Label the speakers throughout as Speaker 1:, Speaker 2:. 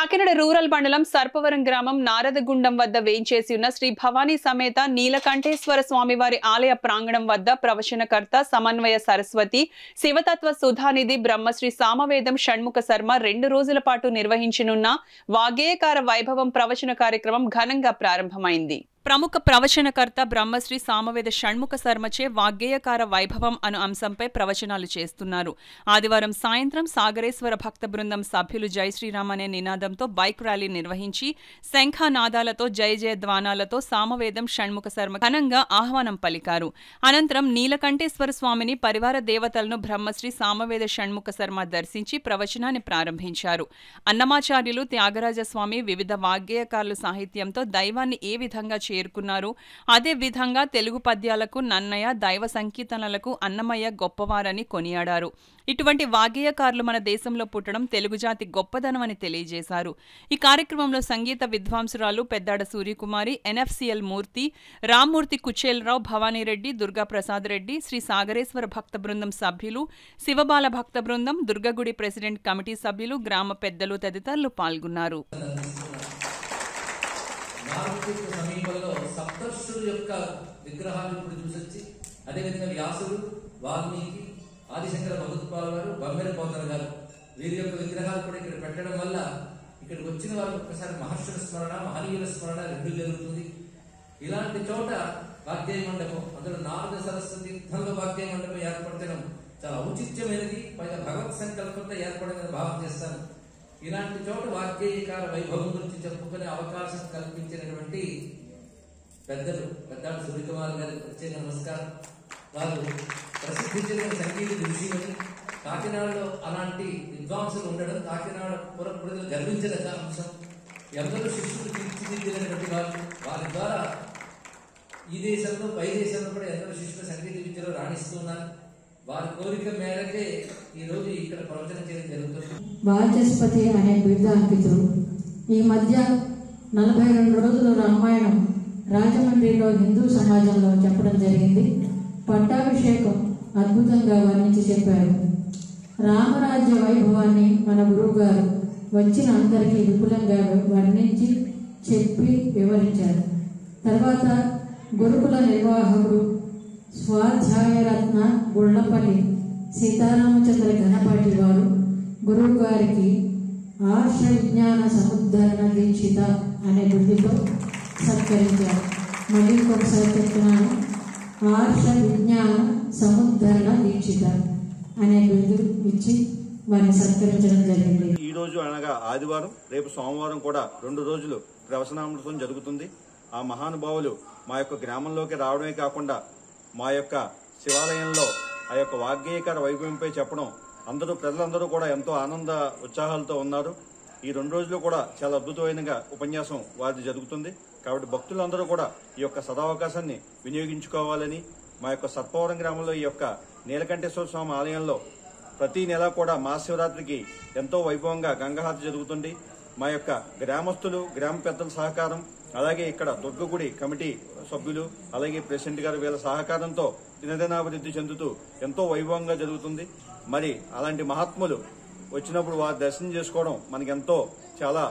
Speaker 1: Kakinada rural మండలం సర్పవరం గ్రామం నారదగుండం వద్ద వేంచేసి ఉన్న శ్రీ భవానీ సమేత నీలకంఠేశ్వర స్వామివారి ఆలయ ప్రాంగణం వద్ద ప్రవచనకర్త సమన్వయ సరస్వతి శివతత్వ సుధానిధి బ్రహ్మశ్రీ సామవేదం షణ్ముఖ శర్మ 2 రోజుల పాటు నిర్వహించనున్న వాగ్గేయకార వైభవం ప్రవచన కార్యక్రమం ఘనంగా ప్రారంభమైంది. ప్రముఖ ప్రవచనకర్త బ్రహ్మశ్రీ సామవేద షణ్ముఖ శర్మచే వాగ్గేయకార వైభవం అను అంశంపై ప్రవచనాలు చేస్తున్నారు. ఆదివారం సాయంత్రం సాగరేశ్వర భక్త బృందం సభ్యులు జై శ్రీరామ్ అనే నినాదంతో బైక్ ర్యాలీ నిర్వహించి శంఖనాదాలతో జయ జయధ్వానాలతో సామవేదం షణ్ముఖ శర్మ ఘనంగా ఆహ్వానం పలికారు. అనంతరం నీలకంఠేశ్వర స్వామిని పరివార దేవతలను బ్రహ్మశ్రీ సామవేద షణ్ముఖ శర్మ దర్శించి ప్రవచనాన్ని ప్రారంభించారు. అన్నమాచార్యులు త్యాగరాజస్వామి వివిధ వాగ్గేయకారుల సాహిత్యంతో దైవాన్ని ఏ విధంగా చేరుకున్నారు, అదే విధంగా తెలుగు పద్యాలకు నన్నయ దైవ సంకీర్తనలకు అన్నమయ్య గొప్పవారని కొనియాడారు. ఇటువంటి వాగ్గేయకారులు మన దేశంలో పుట్టడం తెలుగు జాతి గొప్పదనమని తెలియజేశారు. ఈ కార్యక్రమంలో సంగీత విద్వాంసురాలు పెద్దాడ సూర్యకుమారి, ఎన్ఎఫ్సిఎల్ మూర్తి, రామ్మూర్తి కుచేలరావు, భవానీరెడ్డి, దుర్గాప్రసాద్ రెడ్డి, శ్రీ సాగరేశ్వర భక్త బృందం సభ్యులు, శివబాల భక్త బృందం, దుర్గగుడి ప్రెసిడెంట్ కమిటీ సభ్యులు, గ్రామ పెద్దలు తదితరులు పాల్గొన్నారు.
Speaker 2: సమీపంలో సప్తర్షుల యొక్క విగ్రహాలు ఇప్పుడు చూసొచ్చి అదేవిధంగా వ్యాసుడు, వాల్మీకి, ఆదిశంకర భగవత్పాల్ గారు, బమ్మెర పోతన గారు వీరి యొక్క విగ్రహాలు కూడా ఇక్కడ పెట్టడం వల్ల ఇక్కడికి వచ్చిన వారు ఒక్కసారి మహర్షుల స్మరణ, మహనీయుల స్మరణ 2 జరుగుతుంది. ఇలాంటి చోట వాగ్గేయ మండపం, అందులో నారద సరస్వతి తీర్థంలో వాగ్గేయ మండపం ఏర్పడటం చాలా ఔచిత్యమైనది, పైగా భగవత్ సంకల్పంతో ఏర్పడిందని భావం చేస్తాను. ఇలాంటి చోట వాగ్గేయకార వైభవం గురించి చెప్పుకునే అవకాశం కల్పించినటువంటి పెద్దలు పెద్దాడ సూర్యకుమార్ గారికి ప్రత్యేక నమస్కారం. వారు ప్రసిద్ధి చెందిన సంగీత విషయమని, కాకినాడలో అలాంటి విద్వాంసులు ఉండడం కాకినాడ పురప్రజలు గర్వించిన అంశం. ఎందరో శిష్యులు తీర్చిదిద్దినటువంటి వారి ద్వారా ఈ దేశంలో పై దేశంలో కూడా ఎందరో శిష్యులు సంగీత విద్యలో రాణిస్తున్నారు. వారి కోరిక మేరకే ఈ రోజు ఇక్కడ ప్రవచనం చేయడం జరుగుతుంది.
Speaker 3: వాచస్పతి అనే బిరుదాంకితులు ఈ మధ్య 42 రోజుల రామాయణం రాజమండ్రిలో హిందూ సమాజంలో చెప్పడం జరిగింది. పట్టాభిషేకం అద్భుతంగా వర్ణించి చెప్పారు. రామరాజ్య వైభవాన్ని మన గురువు గారు వచ్చిన అందరికీ విపులంగా వర్ణించి చెప్పి వివరించారు. తర్వాత గురుకుల నిర్వాహకుడు స్వాధ్యాయరత్న గుళ్లపల్లి సీతారామచంద్ర ఘనపాటి వారు గురువు గారికి ఆర్ష విజ్ఞాన సముద్ధరణ దీక్షిత అనే బిరుదుతో సత్కరించారు. మళ్ళీ ఇంకొకసారి చెప్తున్నాను, ఆర్ష విజ్ఞాన సముద్ధరణ దీక్షిత అనే బిరుదు ఇచ్చి వారిని సత్కరించడం జరిగింది.
Speaker 4: ఈ రోజు అనగా ఆదివారం, రేపు సోమవారం కూడా 2 రోజులు ప్రవచనామృతం జరుగుతుంది. ఆ మహానుభావులు మా యొక్క గ్రామంలోకి రావడమే కాకుండా మా యొక్క శివాలయంలో ఆ యొక్క వాగ్గేయకార వైభవంపై చెప్పడం ప్రజలందరూ కూడా ఎంతో ఆనంద ఉత్సాహాలతో ఉన్నారు. ఈ 2 రోజులు కూడా చాలా అద్భుతమైన ఉపన్యాసం వారిది జరుగుతుంది. కాబట్టి భక్తులందరూ కూడా ఈ యొక్క సదావకాశాన్ని వినియోగించుకోవాలని, మా యొక్క సర్పవరం గ్రామంలో ఈ యొక్క నీలకంఠేశ్వర స్వామి ఆలయంలో ప్రతి నెల కూడా మహాశివరాత్రికి ఎంతో వైభవంగా గంగాహారతి జరుగుతుంది. మా యొక్క గ్రామస్తులు, గ్రామ పెద్దల సహకారం, అలాగే ఇక్కడ దుర్గగుడి కమిటీ సభ్యులు, అలాగే ప్రెసిడెంట్ గారు వీళ్ళ సహకారంతో దినదినాభివృద్ధి చెందుతూ ఎంతో వైభవంగా జరుగుతుంది. మరి అలాంటి మహాత్ములు వచ్చినప్పుడు వారి దర్శనం చేసుకోవడం మనకెంతో చాలా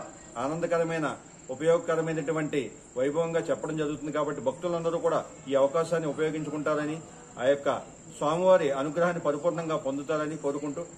Speaker 4: ఆనందకరమైన, ఉపయోగకరమైనటువంటి వైభవంగా చెప్పడం జరుగుతుంది. కాబట్టి భక్తులందరూ కూడా ఈ అవకాశాన్ని ఉపయోగించుకుంటారని, ఆ యొక్క స్వామివారి అనుగ్రహాన్ని పరిపూర్ణంగా పొందుతారని కోరుకుంటూ